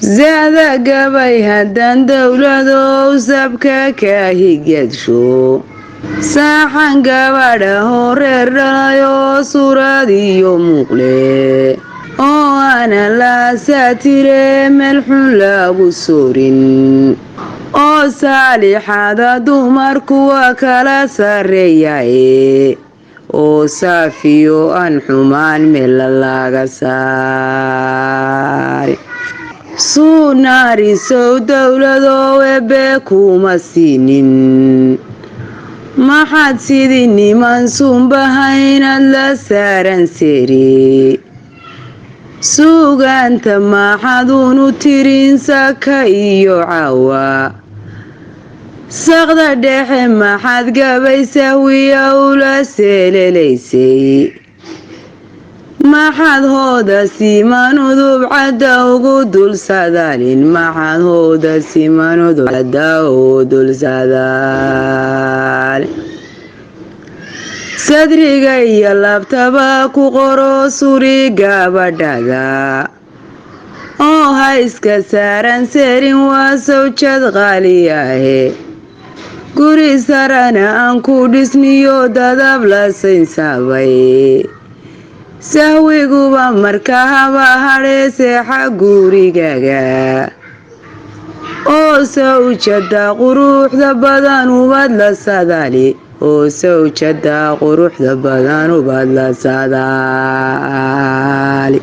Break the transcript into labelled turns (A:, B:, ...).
A: zaada gabay haddaan dowladow sabka ka higadsho saaxan gabadha horeer dhalayoo surad iyo muuqle oo aanan la saatire meel xun lagu soorin oo saalixada dumarku waa kala sarreeyaye oo saafiyo aan xumaan meella laga saari suunaarisow dowladoo ebe kuma siinin maxaad sidii niman suunbahaynad la saaran seeri suugaanta maxaduunu tirin saka iyo caawa saqda dhexe maxaad gabay sahwiya ula seelelaysay maxaad hooda siman udubcadda ugu dulsadaalin maxaad hooda siman udubcadda ugu dulsadaalin sadriga iyo labtaba ku qoro suri gabadhada oo ha iska saaran seerin waa sawjad qaaliyahe guri sarana aan ku dhisniyo dadab la saynsaabay sahwiguba marka haba hadhee seexa gurigaga oo sawjada quruxda badan ubad la sadaali oo sawjada quruxda badan ubad la sadaali